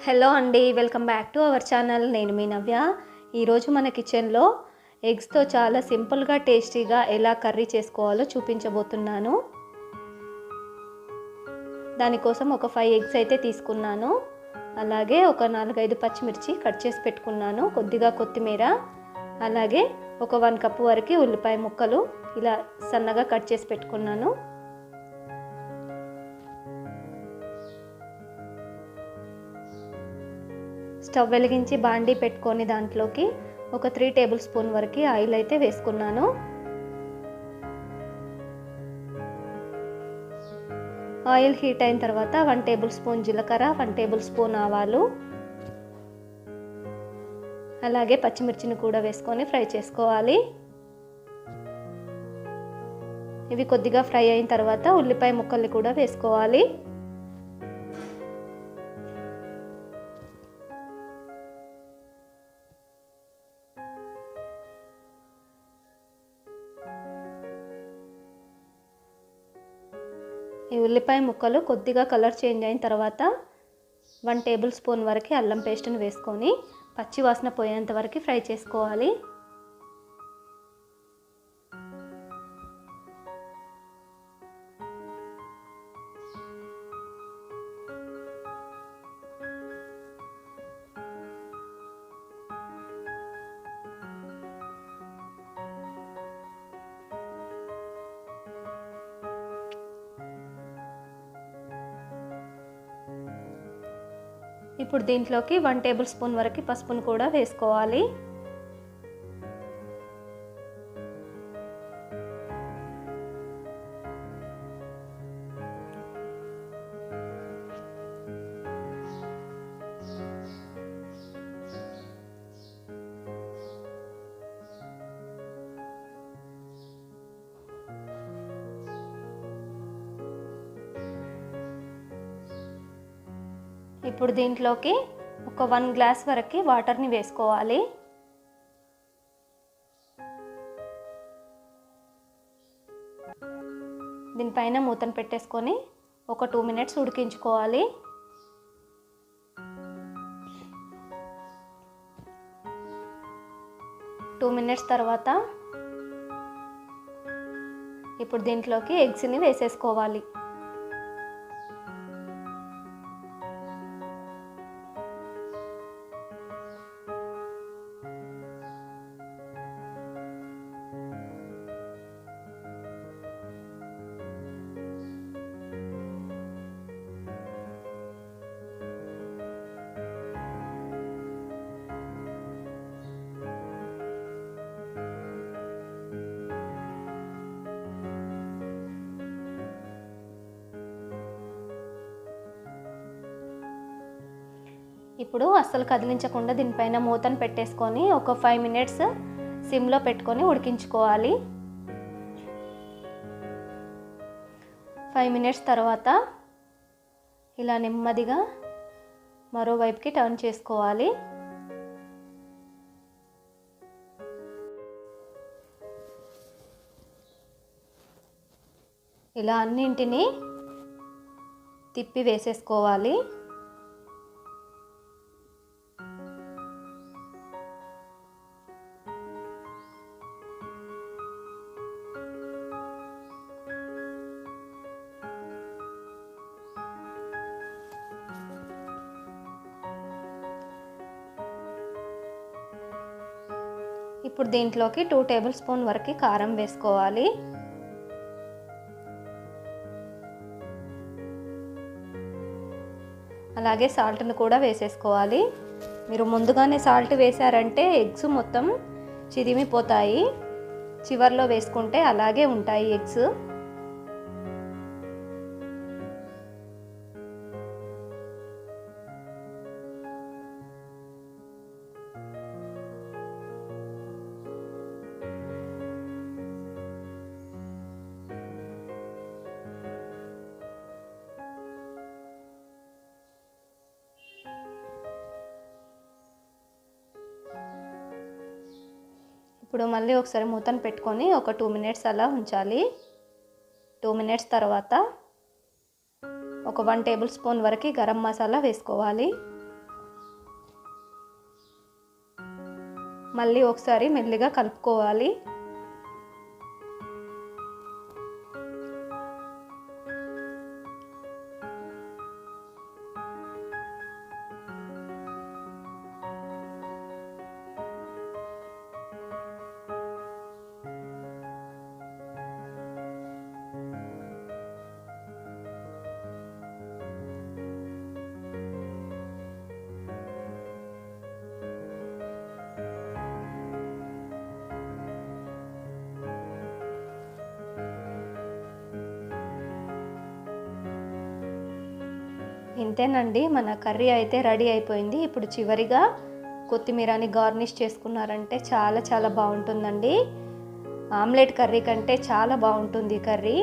Hello అండి, welcome back to our channel. నేను మీ నవ్య. ఈరోజు మన కిచెన్లో ఎగ్స్తో చాలా సింపుల్గా టేస్టీగా ఎలా కర్రీ చేసుకోవాలో చూపించబోతున్నాను. దానికోసం ఒక 5 ఎగ్స్ అయితే తీసుకున్నాను. అలాగే ఒక 4-5 పచ్చిమిర్చి కట్ చేసి పెట్టుకున్నాను. కొద్దిగా కొత్తిమీర, అలాగే ఒక 1 కప్పు వరకు ఉల్లిపాయ ముక్కలు ఇలా సన్నగా కట్ చేసి పెట్టుకున్నాను. స్టవ్ వెలిగించి బాండీ పెట్టుకొని దాంట్లోకి ఒక 3 టేబుల్ స్పూన్ వరకు ఆయిల్ అయితే వేసుకున్నాను. ఆయిల్ హీట్ అయిన తర్వాత 1 టేబుల్ స్పూన్ జీలకర్ర, 1 టేబుల్ స్పూన్ ఆవాలు, అలాగే పచ్చిమిర్చిని కూడా వేసుకొని ఫ్రై చేసుకోవాలి. ఇవి కొద్దిగా ఫ్రై అయిన తర్వాత ఉల్లిపాయ ముక్కల్ని కూడా వేసుకోవాలి. ఈ ఉల్లిపాయ ముక్కలు కొద్దిగా కలర్ చేంజ్ అయిన తర్వాత 1 టేబుల్ స్పూన్ వరకు అల్లం పేస్ట్ని వేసుకొని పచ్చి వాసన పోయేంత వరకు ఫ్రై చేసుకోవాలి. ఇప్పుడు దీంట్లోకి 1 టేబుల్ స్పూన్ వరకు పసుపును కూడా వేసుకోవాలి. ఇప్పుడు దీంట్లోకి ఒక 1 గ్లాస్ వరకు వాటర్ని వేసుకోవాలి. దీనిపైన మూతను పెట్టేసుకొని ఒక 2 మినిట్స్ ఉడికించుకోవాలి. టూ మినిట్స్ తర్వాత ఇప్పుడు దీంట్లోకి ఎగ్స్ని వేసేసుకోవాలి. ఇప్పుడు అస్సలు కదిలించకుండా దీనిపైన మూతను పెట్టేసుకొని ఒక 5 మినిట్స్ సిమ్లో పెట్టుకొని ఉడికించుకోవాలి. 5 మినిట్స్ తర్వాత ఇలా నెమ్మదిగా మరోవైపుకి టర్న్ చేసుకోవాలి. ఇలా అన్నింటినీ తిప్పి వేసేసుకోవాలి. ఇప్పుడు దీంట్లోకి 2 టేబుల్ స్పూన్ వరకు కారం వేసుకోవాలి. అలాగే సాల్ట్ని కూడా వేసేసుకోవాలి. మీరు ముందుగానే సాల్ట్ వేసారంటే ఎగ్స్ మొత్తం చిదిమిపోతాయి. చివర్లో వేసుకుంటే అలాగే ఉంటాయి ఎగ్స్. ఇప్పుడు మళ్ళీ ఒకసారి మూతను పెట్టుకొని ఒక 2 మినిట్స్ అలా ఉంచాలి. 2 మినిట్స్ తర్వాత ఒక 1 టేబుల్ స్పూన్ వరకు గరం మసాలా వేసుకోవాలి. మళ్ళీ ఒకసారి మెల్లిగా కలుపుకోవాలి. ఇంతేనండి, మన కర్రీ అయితే రెడీ అయిపోయింది. ఇప్పుడు చివరిగా కొత్తిమీరని గార్నిష్ చేసుకున్నారంటే చాలా చాలా బాగుంటుందండి. ఆమ్లెట్ కర్రీ కంటే చాలా బాగుంటుంది ఈ కర్రీ.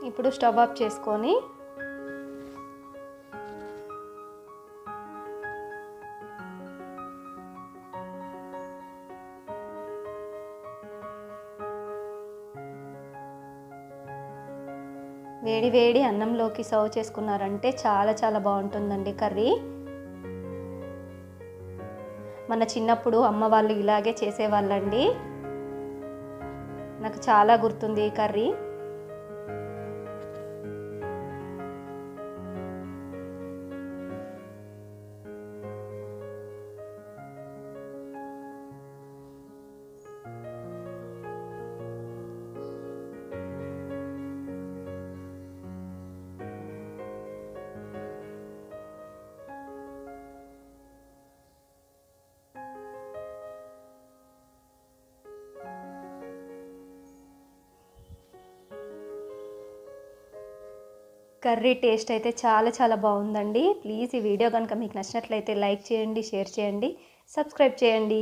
ఇప్పుడు స్టవ్ ఆఫ్ చేసుకొని వేడి వేడి అన్నంలోకి సర్వ్ చేసుకున్నారంటే చాలా చాలా బాగుంటుందండి కర్రీ. మన చిన్నప్పుడు అమ్మ వాళ్ళు ఇలాగే చేసేవాళ్ళండి. నాకు చాలా గుర్తుంది ఈ కర్రీ. కర్రీ టేస్ట్ అయితే చాలా చాలా బాగుందండి. ప్లీజ్ ఈ వీడియో కనుక మీకు నచ్చినట్లయితే లైక్ చేయండి, షేర్ చేయండి, సబ్స్క్రైబ్ చేయండి.